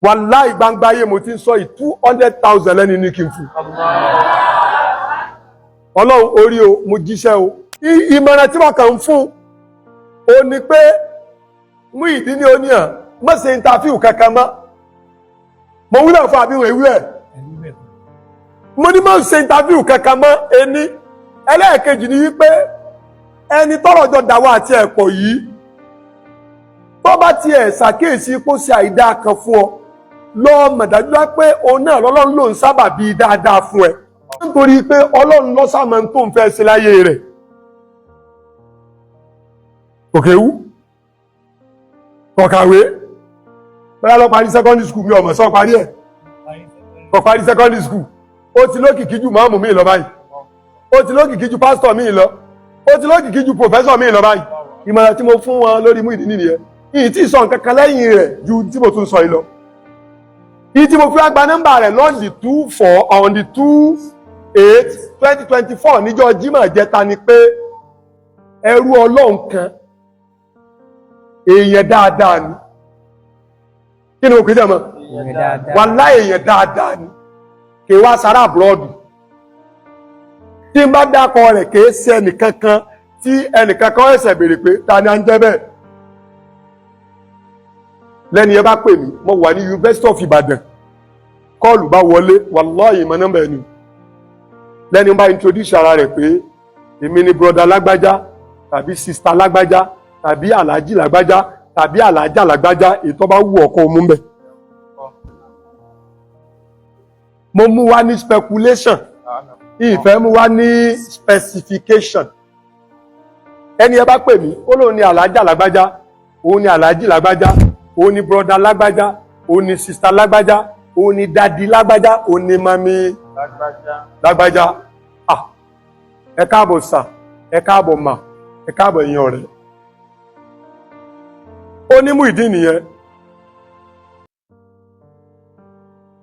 Wallahi gbangba ayé mo ti ń sọ 200,000 lẹ́ni ní kí n fún. Ọlọ́run orí o, mo jíṣẹ́ o. Ìmọ̀ràn tí wọ́n kàn ń fún o ní pé Muyideeni oníyàn má ṣe interview kankan mọ́. Mo wúlò fún àbíwọ̀n ìwé ẹ̀. Mo ní má ṣe interview kankan mọ́ ẹni. Ẹlẹ́ẹ̀kejì ni wípé ẹni tọ́rọ̀ jọ dàwọ́ àti ẹ̀pọ̀ yìí tó bá tiẹ̀ ṣàkíyèsí kó ṣe àìdá kan fún ọ lọ mọ̀ dájú pé òun náà lọ́lọ́run ló ń sábà bí dáadáa fún ẹ nítorí pé Ọlọ́run ló sàmọ́ tó ń fẹ́ ṣe láyé rẹ̀. Òkèwú ọ̀kàwé bẹ́ẹ̀ lọ parí secondary school mi ọmọ sọ parí ẹ̀ kọ̀ parí secondary school ó ti lókìkí ju máàmù mi lọ báyìí ó ti lókìkí ju pásítọ̀ mi lọ ó ti lókìkí ju pòfẹ́sọ̀ mi lọ báyìí. Ìmọ̀ràn tí mo fún wọn lórí Muyideeni nìyẹn ìyí tí sọ nǹkan kan lẹ́yìn rẹ̀ ju tí mo tún sọ yìí lọ. Ìyí tí mo fi wá gba nọ́mbà rẹ̀ lọ́ọ̀dì 2/4 on the 2/8/2024 níjọ́ Jímọ̀ jẹta ni pé ẹrú Ọlọ́run kan èèyàn dáadáa ni. Kí ni mo pè é mọ́? Wallahi èèyàn dáadáa ni kì í wá sára àbúrọ́dù. Tí n bá dákọ rẹ̀ kì í ṣe ẹnìkankan tí ẹnìkankan ẹ̀sẹ̀ béèrè pé ta ni à ń jẹ́ bẹ́ẹ̀. Lẹ́ni ẹ bá pè mí mo wà ní University of Ibadan kọ́ọ̀lù bá wọlé wallahi ìmọ̀ nọ́mbà ẹni lẹ́ni bá introduce ara rẹ̀ pé èmi ni broda lágbájá tàbí sista lágbájá tàbí aláàjì lágbájá tàbí aláàjà lágbájá ètò bá wù ọkọ̀ mú bẹ̀. Mo mú wá ní speculation ìfẹ́ mú wá ní specification. Ẹni ẹ bá pè mí ó lóun ní aláàjà lágbájá òun ní aláàjì lágbájá òun ní broda lágbájá òun ní sista lágbájá òun ní dadi lágbájá òun ní mami lágbájá. Ẹ káàbọ̀ sà ẹ káàbọ̀ mà ẹ káàbọ̀ èèyàn ọ̀rẹ́. Ó ní Muyideeni nìyẹn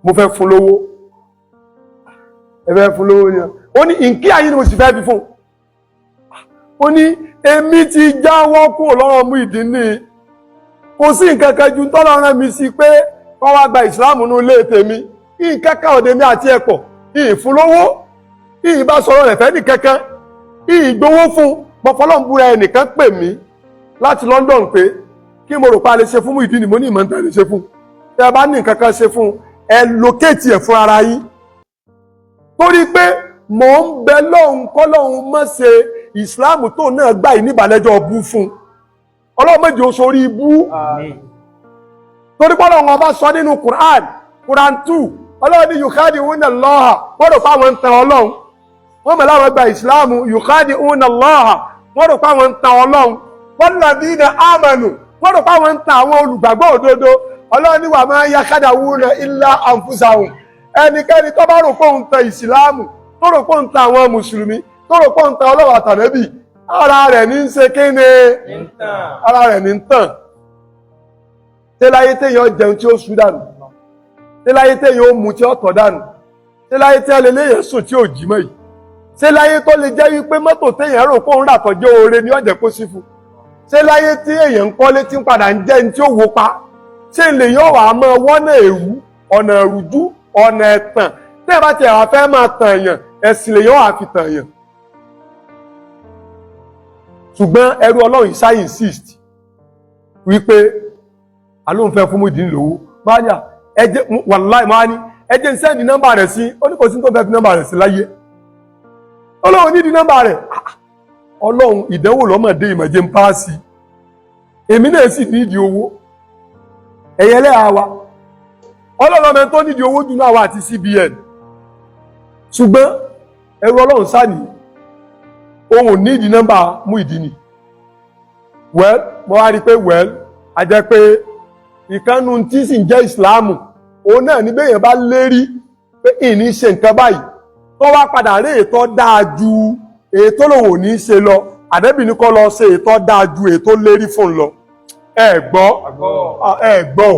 mo fẹ́ fún lówó ẹ fẹ́ fún lówó yẹn ó ní ìǹkí ayé ni mo sì fẹ́ fi fún. Ó ní èmi ti jáwọ́ kúrò lọ́rọ̀ Muyideeni kò sí nǹkan kan ju tọ́lọ́ rán mi sí pé wọ́n wá gba ìsìláàmù ní ilé tèmi nǹkan kan òde mi àti ẹ̀pọ̀ ìfúnlówó ìbá sọ̀rọ̀ rẹ̀ fẹ́ nìkankan ìgbówó fún pọ̀fọ́lọ́mbúra ẹnìkan pè mí láti London pé kí mo rò pa lè ṣe fún Muyideeni mo ní ìmọ̀ níta lè ṣe fún ẹ bá ní nǹkan kan ṣe fún ẹ lókèétì ẹ̀ fún ara yín torí pé mò ń bẹ lọ́hùn kọ́lọ́hùn mọ́ ṣe ìsìláàmù tó náà gbà yìí níbàlẹ́jọ́ bú fún Ọlọ́run méjì ó sórí ibú torí pọ́lọ̀ wọn bá sọ nínú Quran 2 Ọlọ́run ní yukhadi'una Allah wọ́n rò páwọn ń tan Ọlọ́run wọ́n mọ̀ láwọn gba ìsìláàmù yukhadi'una Allah wọ́n rò páwọn ń tan Ọlọ́run walladhina amanu wọ́n rò páwọn ń tan àwọn olùgbàgbọ́ òdodo Ọlọ́run ní wa ma yakhada'una illa anfusahum ẹnikẹ́ni tó bá rò pé òun tan ìsìláàmù tó rò pé òun tan àwọn mùsùlùmí tó rò pé òun tan Ọlọ́run àtànẹ́bì ara rẹ̀ ní ń ṣe kéne ara rẹ̀ ní ń tàn. Tẹ́láyé téèyàn jẹun tí ó sú dànù tẹ́láyé téèyàn ó mu tí ó tọ̀ dànù tẹ́láyé tí ẹlẹ́lẹ́yìn sùn tí ó jí mọ́ yìí tẹ́láyé tó lè jẹ́ wípé mọ́tò téèyàn rò pé òun rà tọ́jú oore ní ọ̀jẹ̀ kó sí fún tẹ́láyé tí èèyàn ń kọ́lé tí ń padà ń jẹ́ ní tí ó wó pa ṣé lè yóò wà á mọ wọ́nà èrú ọ̀nà ìrújú ọ̀nà ẹ̀tàn tẹ́ẹ̀ bá tiẹ̀ wá fẹ́ máa tàn yàn ẹ̀sìn lè yóò wà fi tàn yàn. Ṣùgbọ́n ẹrú Ọlọ́run ìsá insist wípé alóhùn fẹ́ fún Muyideeni lówó máa ní ẹjẹ́ wàláì máa ní ẹjẹ́ ń sẹ́ndì nọ́mbà rẹ̀ sí oníkòsí tó fẹ́ fi nọ́mbà rẹ̀ sí láyé Ọlọ́run nídi nọ́mbà rẹ̀ Ọlọ́run ìdánwò lọ́mọdé ìmọ̀jẹ́ ń páàsì èmi náà sì nídìí owó ẹ̀yẹ lẹ́yà wa Ọlọ́run ọmọ tó nídìí owó jù náà wà àti CBN ṣùgbọ́n ẹrú Ọlọ́run sáà nìyí ohun nídìí nọ́mbà Muyideeni well mo wá rí pé well a jẹ́ pé ìkànnù tí sì ń jẹ́ ìsìláàmù òun náà ní bẹ́yẹn bá lérí pé ìní ṣe nǹkan báyìí tó wá padà rí ètò dáa ju ètò lòun ò ní ṣe lọ àdẹ́bì ní kọ́ lọ ṣe ètò dáa ju ètò lérí fún lọ ẹ gbọ́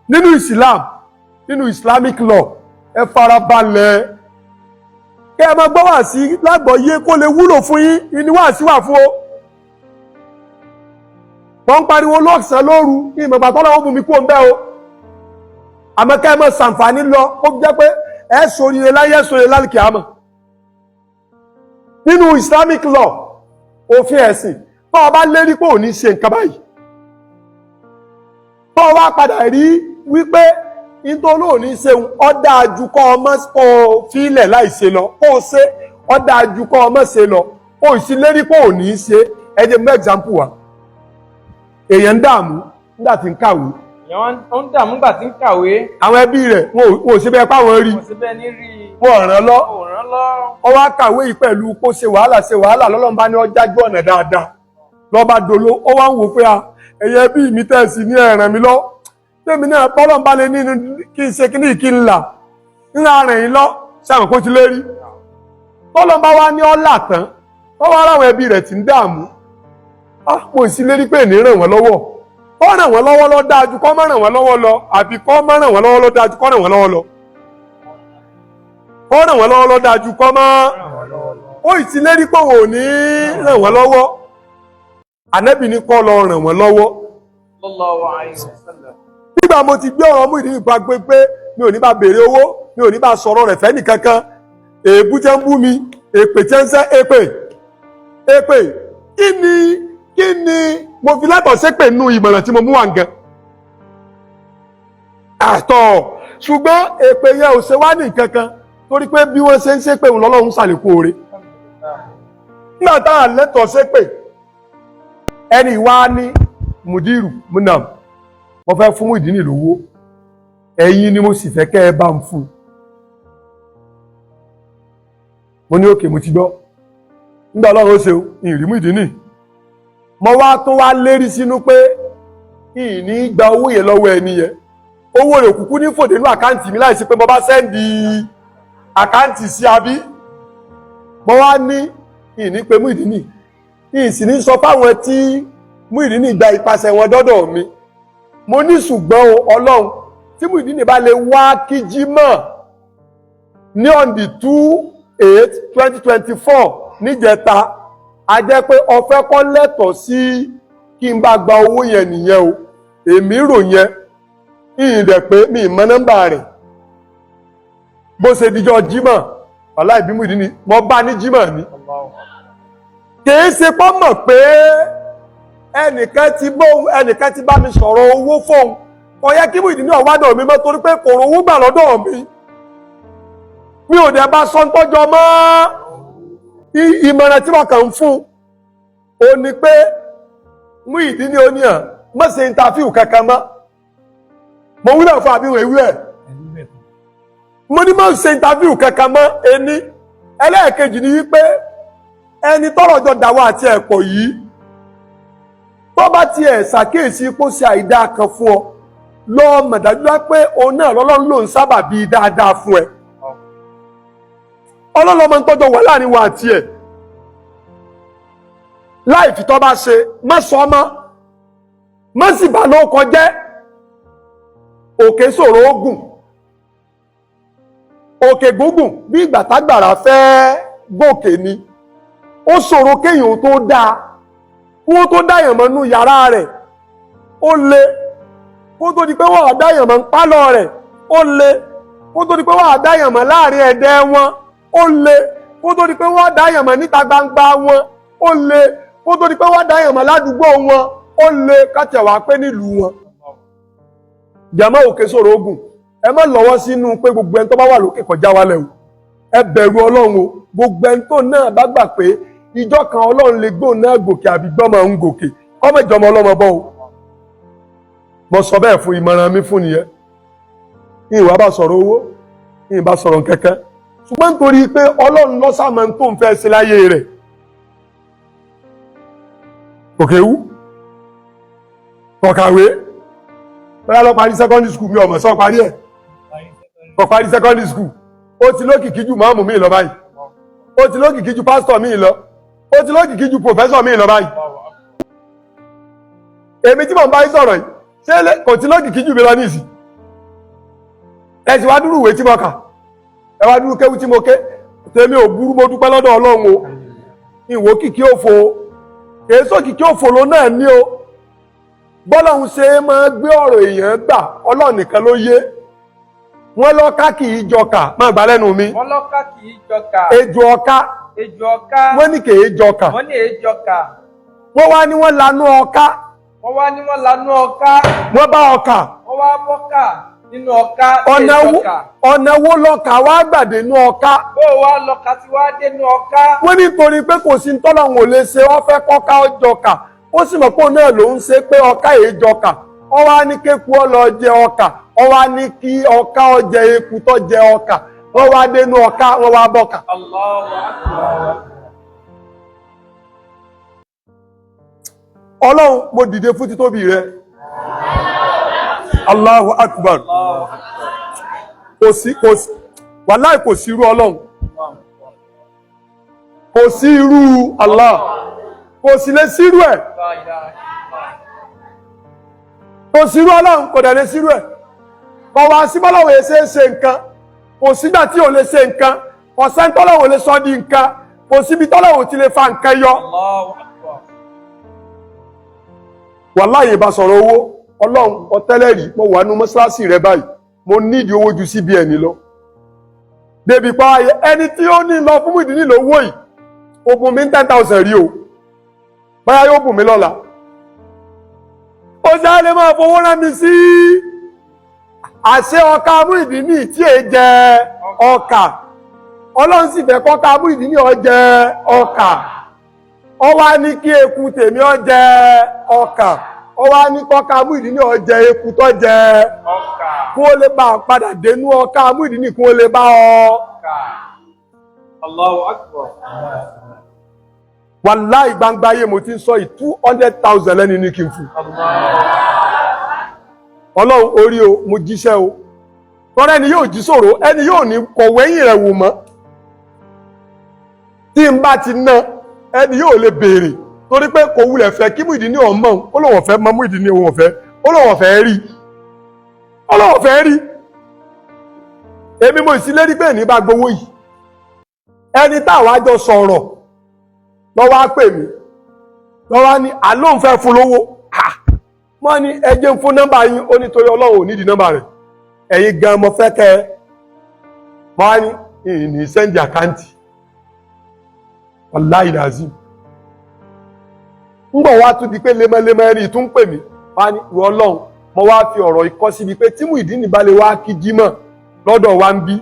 nínú Islam nínú Islamic law ẹ farabalẹ̀ kẹ́ ẹ máa gbọ́ wá sí lágbọ̀ọ́yé kó lè wúlò fún yín ìní wá sí wà fún o. Wọ́n ń pariwo lọ́sàn lóru ní ìmọ̀gbà tọ́lá wọn mú mi kó ń bẹ́ o. àmọ́ kẹ́ ẹ mọ̀ ṣàǹfààní lọ ó jẹ́ pé ẹ ṣoríire láyé ṣoríire lálùkì àmọ́ nínú Islamic law òfin ẹ̀sìn tó o bá lérí pé ò ní ṣe nǹkan báyìí tó o wá padà rí wípé nítorí ò ní ṣeun ó dáa jù kọ́ ọmọ kó fílẹ̀ láì ṣe lọ kó o ṣe ó dáa jù kọ́ ọmọ ṣe lọ kó o sì lérí pé ò ní ṣe ẹ jẹ́ mú example wa èèyàn ń dààmú nígbà tí ń kàwé. èèyàn ń dààmú nígbà tí ń kàwé. àwọn ẹbí rẹ̀ wọn ò ṣe bẹ́ẹ̀ páwọn rí. wọn ò ṣe bẹ́ẹ̀ ní rí. wọn ò ràn lọ. ó wá kàwé yìí pẹ̀lú kó ṣe wàhálà lọ́lọ́run bá ní ó jájú ọ̀nà dáadáa lọ́ba dolo ó wá ń wò pé ẹ̀yẹ ẹbí mi tẹ̀sí ní ẹ̀ràn mi lọ tèmi náà bọ́lọ́n bá lè nínú kí n ṣe kí ní kí n là ńlá rẹ̀ yín lọ sáwọn kó ti lé rí bọ́lọ́n bá wá ní ọ́là tán wọ́n wá ráwọn ẹbí rẹ̀ tí ń dààmú mo sì lérí pé ní ràn wọ́n lọ́wọ́ kó ràn wọ́n lọ́wọ́ lọ dájú kó má ràn wọ́n lọ́wọ́ lọ àbí kó má ràn wọ́n lọ́wọ́ lọ dájú kó ràn wọ́n lọ́wọ́ lọ kó ràn wọ́n lọ́wọ́ lọ dájú kó má ó sì lérí pé òun ò ní ràn wọ́n lọ́wọ́ Ànábì ní kó lọ ràn wọ́n lọ́wọ́. Sallallahu alaihi wasallam. Nígbà mo ti gbé ọ̀rọ̀ Muyideen nípa pé mi ò ní bá béèrè owó mi ò ní bá sọ̀rọ̀ rẹ̀ fẹ́ nìkankan èébú jẹ́ ń bú mi èpè jẹ́ ń sẹ́ èpè kí ni mo fi látọ̀ ṣépè nínú ìmọ̀ràn tí mo mú wà nǹkan àtọ̀ ṣùgbọ́n èpè yẹn ò ṣe wá ní nǹkankan torí pé bí wọ́n ṣe ń ṣépè òun lọ́lọ́run ṣàlékún oore nígbà táà lẹ́tọ̀ ṣépè ẹni wá ní mudeeru múnàm mo fẹ́ fún Muyideen lówó ẹ̀yin ni mo sì fẹ́ kẹ́ ẹ bá ń fún mo ní òkè mo ti gbọ́ nígbà Ọlọ́run ó ṣe ìrìn Muyideen mo wá tó wá lérí sínú pé ìní gba owó yẹn lọ́wọ́ ẹni yẹn owó rẹ̀ kúkú ní fòdè nínú àkáǹtì mi láìsí pé mo bá sẹ́ndì àkáǹtì sí abí mo wá ní ìní pé Muyideen ìsì ní sọ fáwọn tí Muyideen gba ìpasẹ̀ wọn dọ́dọ̀ mi mo ní ṣùgbọ́n Ọlọ́run tí Muyideen bá lè wá kí Jímọ̀ ní on the 2/8/2024 níjẹta a jẹ́ pé ọfẹ́ kọ́ lẹ́tọ̀ọ́ sí kí n bá gba owó yẹn nìyẹn o èmi rò yẹn ìrìnlẹ̀ pé mi ìmọ̀ nọ́mbà rẹ̀ bó ṣe dijọ́ Jímọ̀ wàláhì bí Muyideen mo bá ní Jímọ̀ ni kìí ṣe pọ́ mọ̀ pé ẹnìkan ti bá mi sọ̀rọ̀ owó fóun kò yẹ kí Muyideen náà wádọ̀ mi mọ́ torí pé kò rówó gbà lọ́dọ̀ mi ò dẹ̀ bá sọ ń tọ́jọ́ mọ́ ìmọ̀ràn tí wọ́n kàn ń fún o ní pé Muyideen ní oníyàn má ṣe interview kankan mọ́ mo wúlẹ̀ fún àbí ìwé ẹ̀ mo ní má ṣe interview kankan mọ́ ẹni ẹlẹ́ẹ̀kejì ni wípé ẹni tọ́rọ̀ jọ dàwọ́ àti ẹ̀pọ̀ yìí tó bá ti ẹ̀ ṣàkíyèsí kó ṣe àìdá kan fún ọ lọ mọ̀ dájú pé òun náà lọ́lọ́run ló ń sábà bí dáadáa fún ẹ ọlọ́lọ́mọ ń tọ́jọ́ wà láàrin wa àti ẹ̀ láì fi tọ́ bá ṣe má sọ mọ́ má sì bá ló kọjẹ́ òkè ṣòro ogun òkè gúngùn bí ìgbà tágbàrá fẹ́ gòkè ni ó ṣòro kéèyàn tó dáa kó tó dáyàn mọ́ nú yàrá rẹ̀ ó le kó tó di pé wọ́n á dáyàn mọ́ ń pálọ̀ rẹ̀ ó le kó tó di pé wọ́n á dáyàn mọ́ láàrin ẹ̀dẹ́ wọn ó le kó tó di pé wọ́n á dáyàn mọ́ níta gbangba wọn ó le kó tó di pé wọ́n á dáyàn mọ́ ládùúgbò wọn ó le kátẹ̀wá pé nílùú wọn. jàmọ́ òkè ṣòro ogun ẹ má lọ́wọ́ sínú pé gbogbo ẹni tó bá wà lókè kọjá wálẹ̀ o ẹ bẹ̀rù Ọlọ́run o gbogbo ẹni tó náà bá gbà pé ìjọ kan Ọlọ́run lè gbóhùn náà gòkè àbí gbọ́mọ ń gòkè ọmọ ìjọmọ ọlọ́mọ bọ́ o mo sọ bẹ́ẹ̀ fún ìmọ̀ràn mi fún nìyẹn ní ìwà bá sọ̀rọ̀ owó ní ìbá sọ̀rọ̀ kẹ́kẹ́ ṣùgbọ́n nítorí pé Ọlọ́run lọ́sàmọ́ tó ń fẹ́ ṣe láyé rẹ̀ òkè wú kọ̀kàwé bẹ́ẹ̀ lọ parí secondary school mi ọmọ sọ parí ẹ̀ kọ̀ parí secondary school ó ti lókìkí jù máàmù mi lọ báyìí ó ti lókìkí jù pásítọ̀ mi lọ ó ti lókìkí jù pòfẹ́sọ̀ mi lọ báyìí èmi tí mo ń bá yín sọ̀rọ̀ yìí ṣé kò ti lókìkí jù mi lọ ní ìsìn ẹ sì wá dúró ìwé tí mo kà ẹ wá dúró kéwú tí mo ké tèmi ò burú mo dúpẹ́ lọ́dọ̀ Ọlọ́run o ìwò kìkí òfo èso kìkí òfo ló náà ní o bọ́lọ́hun ṣe máa gbé ọ̀rọ̀ èèyàn gbà Ọlọ́run nìkan ló yé wọ́n lọ́ka kì í jọkà máa gbà lẹ́nu mi. wọ́n lọ́ka kì í jọkà. ejò ọká. ejò ọká. wọ́n ní kì í jọkà. wọ́n ní èé jọkà. wọ́n wá ní wọ́n lanú ọká. wọ́n wá ní wọ́n lanú ọká. wọ́n bá ọkà. wọ́n wá bọ́kà nínú ọká. ọ̀nà wo lọ́kà wá gbàdé nú ọká. bó wá lọ́kà tí wá dé nú ọká. wọ́n ní torí pé kò sí tọ́lọ́hun ò lè ṣe wọ́n fẹ́ kọ́ká ọjọ́kà ó sì mọ̀ pé òun náà ló ń ṣe pé ọká èé jọkà wọ́n wá ní kéku ọ lọ jẹ ọkà wọ́n wá ní kí ọká ọ jẹ eku tó jẹ ọkà wọ́n wá dénú ọká wọ́n wá bọ́kà. Ọlọ́run mo dìde fún títóbi rẹ. Allahu Akbar. Wàláì kò sí irú Ọlọ́run. Kò sí irú Allah. Kò sí lè sírú ẹ̀. Kò sí irú Ọlọ́run kò dẹ̀ lè sírú ẹ̀. Kò wá sí bọ́lọ́wọ̀ èsè ṣe nǹkan. Kò sígbà tí ò lè ṣe nǹkan. Kò sẹ́ńtọ́lọ́wọ̀ lè sọ di nǹkan. Kò síbi tọ́lọ́wọ̀ ti lè fa nǹkan yọ. Wàláhì bá sọ̀rọ̀ owó Ọlọ́run ọtẹ́lẹ̀rí mo wà nú mọ́sálásí rẹ báyìí mo nídìí owó ju CBN lọ débi pa ẹni tí ó ní lọ fún Muyideen lówó yìí ó bùn mí 10,000 rí o báyá yóò bùn mí lọ́la ó ṣe lè máa fowó rán mi sí àṣẹ ọkà Muyideen tí è jẹ ọkà Ọlọ́run sì fẹ́ kọ́kà Muyideen ó jẹ ọkà ó wá ní kí eku tèmi ó jẹ ọkà ó wá ní kọ́kà Muyideen ó jẹ eku tó jẹ ọkà kó lè bá padà dénú ọkà Muyideen kó lè bá ọkà. Allahu Akbar. Wàláhì gbangba ayé mo ti ń sọ 200,000 lẹ́ni ní kí n fún. Ọlọ́run orí o mo jíṣẹ́ o tọ́rọ ẹni yóò jí sọ̀rọ̀ ẹni yóò ní kọ̀wẹ́yìn rẹ̀ wò mọ́ tí n bá ti ná ẹni yóò lè béèrè torí pé kò wulẹ̀ fẹ́ kí Muyideen ọmọ ó lọ́wọ́ fẹ́ mọ Muyideen òun ọ̀fẹ́ ó lọ́wọ́ fẹ́ rí ọlọ́wọ́ fẹ́ rí èmi mo ìsílérí pé ní bá gbowó yìí ẹni táwọn àjọ sọ̀rọ̀ lọ́wọ́ á pè mí lọ́wọ́ á ní àlóhùn fẹ́ fún lówó wọ́n ní ẹjẹ́ ń fún nọ́mbà yín ó nítorí Ọlọ́run ò nídìí nọ́mbà rẹ̀ ẹ̀yin gan mo fẹ́ kẹ́ wọ́n á ní ìní sẹ́ndì àkáǹtì Wallahi lazim ń bọ̀ wá tún di pé lemọ́lemọ́ rí tún pè mí wá ní ìwọ Ọlọ́run mo wá fi ọ̀rọ̀ ikọ́ síbi pé tí Muyideen bá lè wá kí jímọ̀ lọ́dọ̀ wa ń bí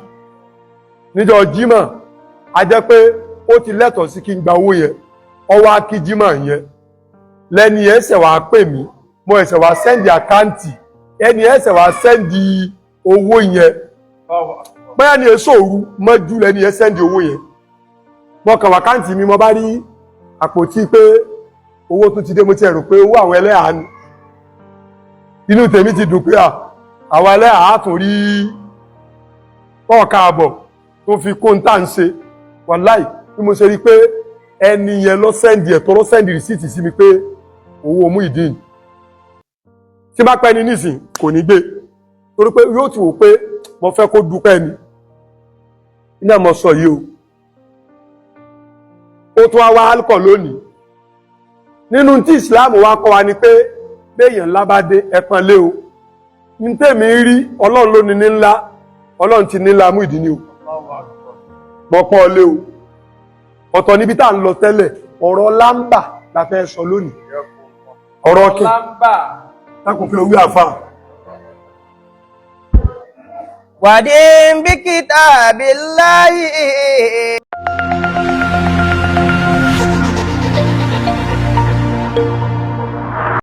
níjọ́ jímọ̀ a jẹ́ pé ó ti lẹ́tọ̀ọ́ sí kí n gba owó yẹn ó wá kí jímọ̀ yẹn lẹ́ni ẹ̀ṣẹ̀ wá pè mí mo ẹ̀ṣẹ̀ wá sẹ́ndì àkáǹtì ẹni ẹ̀ṣẹ̀ wá sẹ́ndì owó yẹn bóyá ni èso òru mọ́jú lẹ́ni ẹ̀ sẹ́ndì owó yẹn mo kàn wá àkáǹtì mi mo bá rí àpótí pé owó tún ti dé mo ti rò pé owó àwọn ẹlẹ́hà ni inú tèmi ti dùn pé àwọn ẹlẹ́hà á tún rí ọ̀ka àbọ̀ tó fi kó ń tà ń ṣe wàláì bí mo ṣe rí pé ẹni yẹn lọ sẹ́ndì ẹ̀tọ́ lọ sẹ́ndì rìsíìtì sí mi pé owó Muyideen tí bá pẹ́ ní nísìn kò ní gbé torí pé yóò ti wò pé mo fẹ́ kó dúpẹ́ ni iná mo sọ yìí ó tún wá alkọ̀ lónìí nínú tí Islam wá kọ́ wa ni pé béèyàn ńlá bá dé ẹ̀pọ̀n lé o ní tèmi rí Ọlọ́run ló ní ńlá Ọlọ́run ti ní ńlá Muyideen o mọ́pọ̀ lé o ọ̀tọ̀ níbi tá ń lọ tẹ́lẹ̀ ọ̀rọ̀ lámbà la fẹ́ sọ lónìí ọ̀rọ̀ kí tákùn fi owó àfà wàdí bí kitabillahi